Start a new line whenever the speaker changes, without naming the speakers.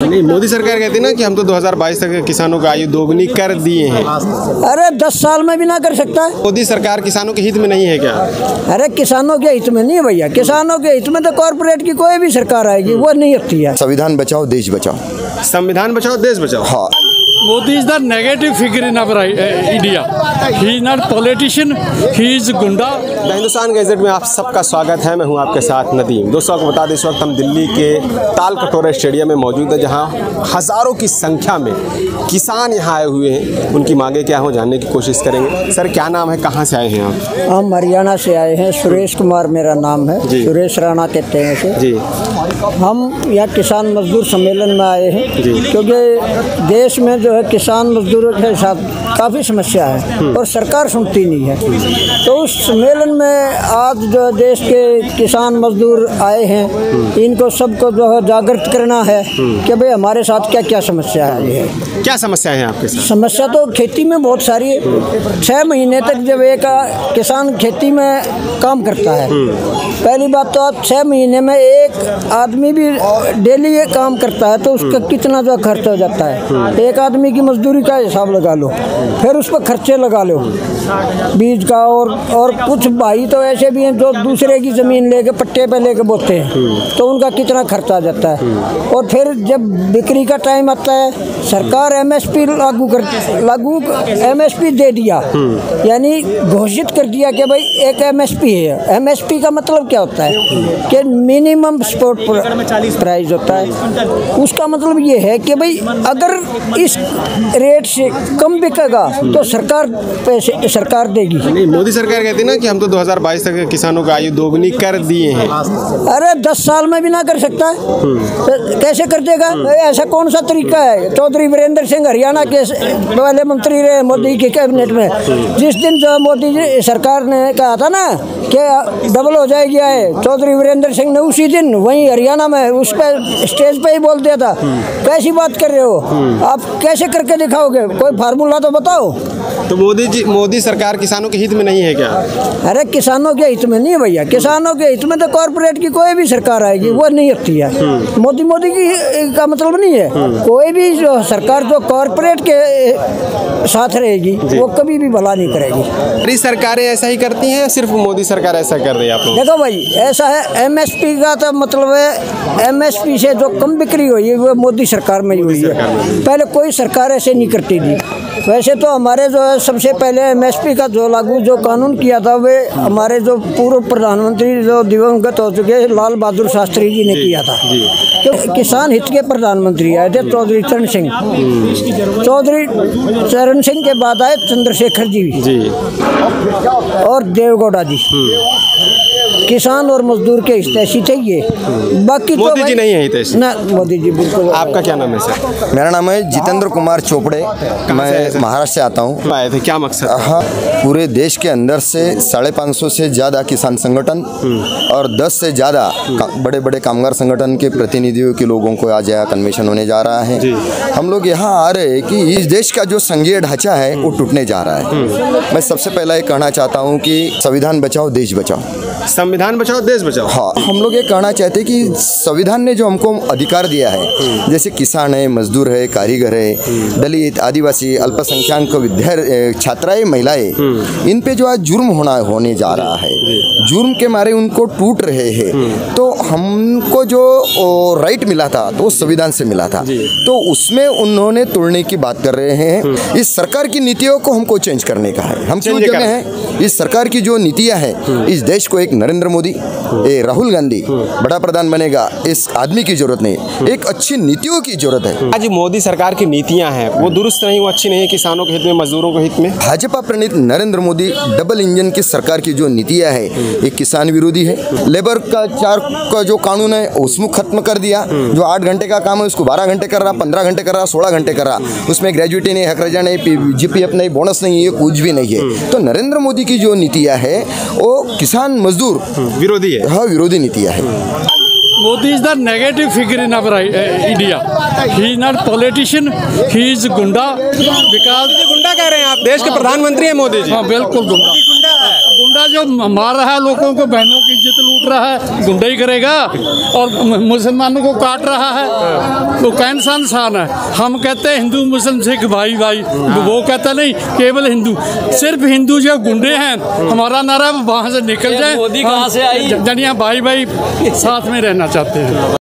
नहीं, मोदी सरकार कहती है ना कि हम तो 2022 तक किसानों का आयु दोगुनी कर दिए हैं।
अरे 10 साल में भी ना कर सकता है।
मोदी सरकार किसानों के हित में नहीं है क्या?
अरे किसानों के हित में नहीं है भैया, किसानों के हित में तो कॉर्पोरेट की कोई भी सरकार आएगी वो नहीं होती है।
संविधान बचाओ देश बचाओ।
संविधान बचाओ देश बचाओ।
हाँ,
Modi is the negative figure in our India. He is not politician. He is गुंडा।
हिंदुस्तान गैजेट में आप सबका स्वागत है। मैं हूं आपके साथ नदीम। दोस्तों आपको बता दें, इस वक्त हम दिल्ली के ताल कटोरा स्टेडियम में मौजूद है, जहां हज़ारों की संख्या में किसान यहां आए हुए हैं। उनकी मांगे क्या हो जानने की कोशिश करेंगे। सर क्या नाम है, कहाँ से आए हैं आप?
हम हरियाणा से आए हैं, सुरेश कुमार मेरा नाम है, सुरेश राणा कहते हैं इसे जी। हम यहाँ किसान मजदूर सम्मेलन में आए हैं क्योंकि देश में जो है किसान मजदूरों के साथ काफ़ी समस्या है और सरकार सुनती नहीं है। तो उस सम्मेलन में आज जो देश के किसान मजदूर आए हैं, इनको सबको जो है जागृत करना है कि भाई हमारे साथ क्या क्या समस्या है।
क्या समस्या है आपके साथ?
समस्या तो खेती में बहुत सारी है। 6 महीने तक जब एक किसान खेती में काम करता है, पहली बात तो आप 6 महीने में एक आदमी भी डेली ये काम करता है तो उसका कितना जो खर्च हो जाता है। एक आदमी की मजदूरी का हिसाब लगा लो, फिर उस पर खर्चे लगा लो बीज का, और कुछ भाई तो ऐसे भी हैं जो दूसरे की ज़मीन लेके पट्टे पे लेके बोते हैं तो उनका कितना खर्च आ जाता है। और फिर जब बिक्री का टाइम आता है, सरकार एमएसपी एमएसपी दे दिया, यानी घोषित कर दिया कि भाई एक एमएसपी है। एमएसपी का मतलब क्या होता है कि मिनिमम सपोर्ट प्राइस होता है। उसका मतलब ये है कि भाई अगर इस रेट से कम बिकेगा तो सरकार देगी।
नहीं, मोदी सरकार कहती है ना कि हम तो 2022 तक किसानों का आयु दोगुनी कर दिए हैं।
अरे 10 साल में भी ना कर सकता है तो कैसे कर देगा? ऐसा कौन सा तरीका है? चौधरी वीरेंद्र सिंह हरियाणा के पहले मंत्री रहे मोदी के कैबिनेट में। जिस दिन जो मोदी जी सरकार ने कहा था ना कि डबल हो जाएगी आय, चौधरी वीरेंद्र सिंह ने उसी दिन वहीं हरियाणा में उस पर स्टेज पे ही बोल दिया था। कैसी बात कर रहे हो आप? कैसे करके दिखाओगे? कोई फार्मूला तो बताओ।
तो मोदी सरकार किसानों के हित में नहीं है क्या?
अरे किसानों के हित में नहीं है भैया, किसानों के हित में तो कॉर्पोरेट की कोई भी सरकार आएगी वो नहीं होती है। मोदी की का मतलब नहीं है। कोई भी जो सरकार जो कॉर्पोरेट के साथ रहेगी वो कभी भी भला नहीं करेगी।
सारी सरकारें ऐसा ही करती हैं, सिर्फ मोदी सरकार ऐसा कर रही है? आप लोग
देखो भाई, ऐसा है, एमएसपी का तो मतलब है एमएसपी से जो कम बिक्री हुई है वो मोदी सरकार में ही हुई है। पहले कोई सरकार ऐसे नहीं करती थी। वैसे तो हमारे जो है सबसे पहले एमएसपी का जो कानून किया था वे हमारे जो पूर्व प्रधानमंत्री जो दिवंगत हो चुके लाल बहादुर शास्त्री जी ने किया था। तो किसान हित के प्रधानमंत्री आए थे चौधरी चरण सिंह के बाद आए चंद्रशेखर जी और देवगौड़ा जी। किसान और मजदूर के हितैषी थे ये। बाकी
मोदी जी नहीं है हितैषी
ना, मोदी जी बिल्कुल।
आपका क्या नाम है सर?
मेरा नाम है जितेंद्र कुमार चोपड़े। मैं महाराष्ट्र से आता हूँ।
आए थे, क्या मकसद?
हाँ, पूरे देश के अंदर से 550 से ज़्यादा किसान संगठन और 10 से ज़्यादा बड़े बड़े कामगार संगठन के प्रतिनिधियों के लोगों को आज यहाँ कन्वेंशन होने जा रहा है। हम लोग यहाँ आ रहे हैं कि इस देश का जो संघीय ढांचा है वो टूटने जा रहा है। मैं सबसे पहला ये कहना चाहता हूँ कि संविधान बचाओ देश बचाओ।
संविधान बचाओ देश बचाओ।
हाँ, हम लोग ये कहना चाहते हैं कि संविधान ने जो हमको अधिकार दिया है, जैसे किसान है, मजदूर है, कारीगर है, दलित, आदिवासी, अल्पसंख्यक, छात्राएं, महिलाएं, इन पे जो आज जुर्म होने जा रहा है, जुर्म के मारे उनको टूट रहे हैं। तो हमको जो राइट मिला था तो संविधान से मिला था, तो उसमें उन्होंने तोड़ने की बात कर रहे हैं। इस सरकार की नीतियों को हमको चेंज करने का है। हम क्यों जमे हैं? इस सरकार की जो नीतियां हैं, इस देश को एक नरेंद्र मोदी, राहुल गांधी बड़ा प्रधान बनेगा, इस आदमी की जरूरत नहीं, एक अच्छी नीतियों की जरूरत है।
आज मोदी सरकार की नीतियां हैं वो दुरुस्त नहीं, वो अच्छी नहीं है किसानों के हित में, मजदूरों के हित में।
भाजपा प्रणीत नरेंद्र मोदी डबल इंजन की सरकार की जो नीतियां है, एक किसान विरोधी है। लेबर का 4 का जो कानून है उसमें खत्म कर दिया। जो 8 घंटे का काम है उसको 12 घंटे कर रहा, 15 घंटे कर रहा, 16 घंटे कर रहा। उसमें ग्रेजुएटी नहीं, हकरजा नहीं, जीपीएफ नहीं, बोनस नहीं है, कुछ भी नहीं है। तो नरेंद्र मोदी की जो नीतियां है वो किसान मजदूर
विरोधी है।
हाँ, विरोधी नीतियां है।
Modi is the negative figure in our India. He is not politician. He is गुंडा। Because
गुंडा कह रहे हैं आप? देश के प्रधानमंत्री हैं मोदी जी।
हाँ, बिल्कुल गुंडा। गुंडा जो मार रहा है लोगों को, बहनों की इज्जत लूट रहा है, गुंडा ही करेगा। और मुसलमानों को काट रहा है, तो कौन सा इंसान है? हम कहते हैं हिंदू मुस्लिम सिख भाई भाई, वो कहता नहीं केवल हिंदू। सिर्फ हिंदू जो गुंडे हैं, हमारा नारा वहाँ से निकल जाए।
मोदी कहाँ से आई?
जनिया भाई भाई साथ में रहना चाहते हैं।